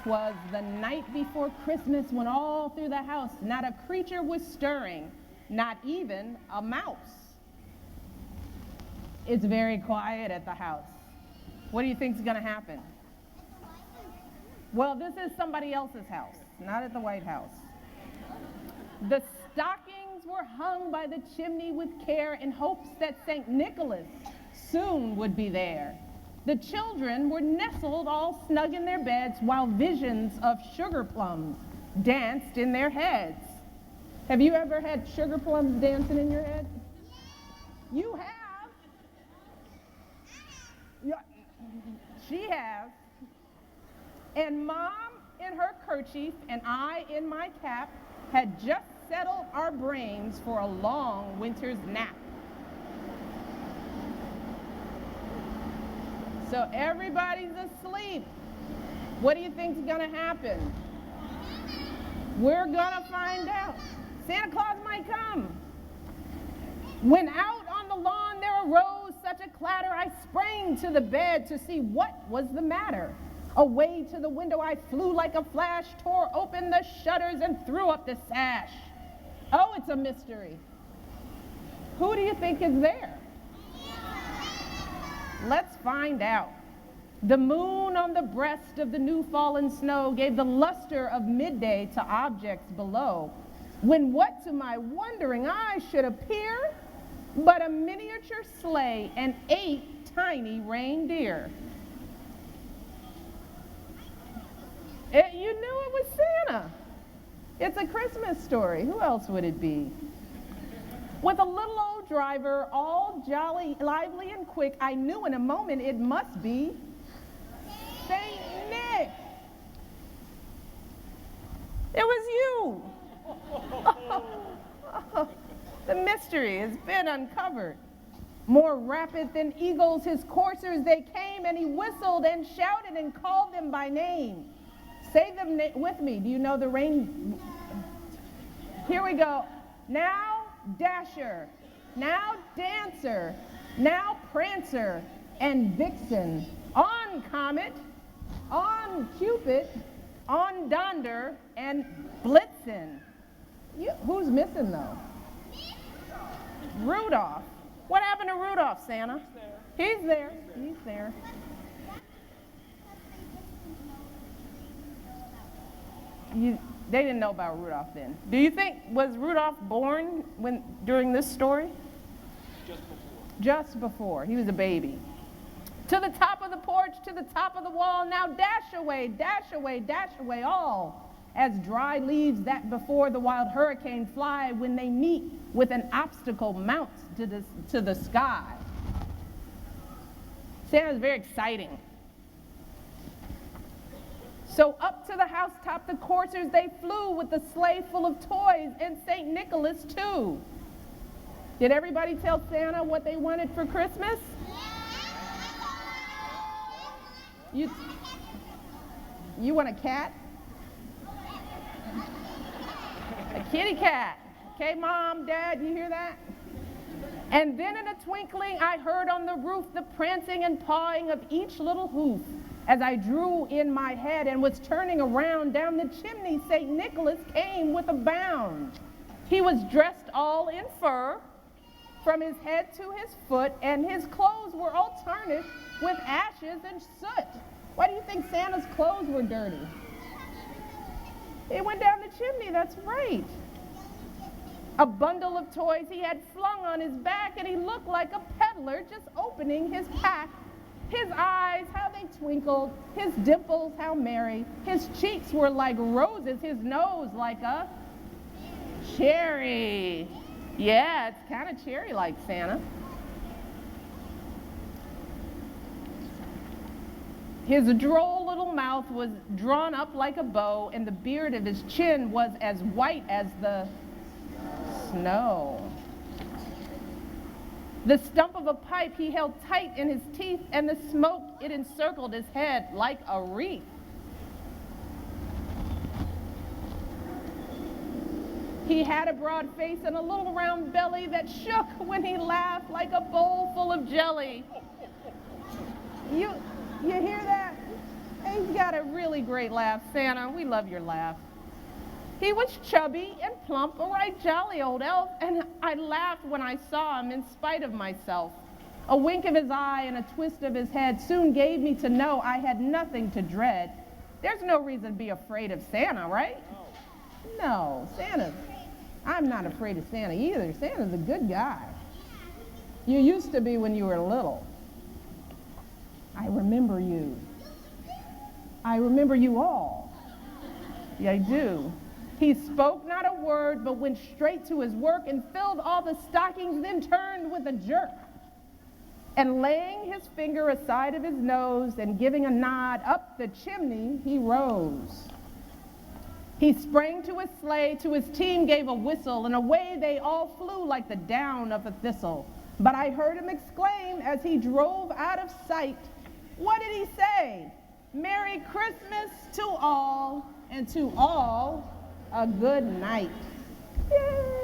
'Twas the night before Christmas when all through the house not a creature was stirring, not even a mouse. It's very quiet at the house. What do you think is going to happen? Well, this is somebody else's house, not at the White House. The stockings were hung by the chimney with care in hopes that St. Nicholas soon would be there. The children were nestled all snug in their beds while visions of sugar plums danced in their heads. Have you ever had sugar plums dancing in your head? You have. Yeah, she has. And Mom in her kerchief and I in my cap had just settled our brains for a long winter's nap. So everybody's asleep. What do you think's gonna happen? We're gonna find out. Santa Claus might come. When out on the lawn there arose such a clatter, I sprang to the bed to see what was the matter. Away to the window I flew like a flash, tore open the shutters and threw up the sash. Oh, it's a mystery. Who do you think is there? Let's find out. The moon on the breast of the new fallen snow gave the luster of midday to objects below, when what to my wondering eyes should appear but a miniature sleigh and 8 tiny reindeer. You knew it was Santa. It's a Christmas story. Who else would it be? With a little old driver, all jolly, lively, and quick, I knew in a moment it must be Saint Nick. It was you. The mystery has been uncovered. More rapid than eagles, his coursers they came, and he whistled and shouted and called them by name. Say them with me. Do you know the rain? Here we go. Now Dasher, now Dancer, now Prancer and Vixen, on Comet, on Cupid, on Donder, and Blitzen. Who's missing though? Rudolph. What happened to Rudolph, Santa? He's there. He's there. They didn't know about Rudolph then. Do you think, was Rudolph born during this story? Just before. Just before. He was a baby. To the top of the porch, to the top of the wall, now dash away, dash away, dash away all, as dry leaves that before the wild hurricane fly when they meet with an obstacle mounts to the sky. Santa's very exciting. So up to the housetop the coursers they flew with the sleigh full of toys and St. Nicholas too. Did everybody tell Santa what they wanted for Christmas? You want a cat? A kitty cat. Okay, Mom, Dad, you hear that? And then in a twinkling I heard on the roof the prancing and pawing of each little hoof. As I drew in my head and was turning around, down the chimney St. Nicholas came with a bound. He was dressed all in fur, from his head to his foot, and his clothes were all tarnished with ashes and soot. Why do you think Santa's clothes were dirty? It went down the chimney, that's right. A bundle of toys he had flung on his back, and he looked like a peddler just opening his pack. His eyes, how they twinkled, his dimples, how merry. His cheeks were like roses, his nose like a cherry. Yeah, it's kind of cherry-like, Santa. His droll little mouth was drawn up like a bow, and the beard of his chin was as white as the snow. The stump of a pipe he held tight in his teeth, and the smoke, it encircled his head like a wreath. He had a broad face and a little round belly that shook when he laughed like a bowl full of jelly. You hear that? He's got a really great laugh, Santa. We love your laugh. He was chubby and plump, a right jolly old elf, and I laughed when I saw him in spite of myself. A wink of his eye and a twist of his head soon gave me to know I had nothing to dread. There's no reason to be afraid of Santa, right? No, I'm not afraid of Santa either. Santa's a good guy. You used to be when you were little. I remember you. I remember you all. Yeah, I do. He spoke not a word, but went straight to his work and filled all the stockings, then turned with a jerk. And laying his finger aside of his nose and giving a nod up the chimney, he rose. He sprang to his sleigh, to his team gave a whistle, and away they all flew like the down of a thistle. But I heard him exclaim as he drove out of sight, what did he say? Merry Christmas to all, and to all a good night. Yay!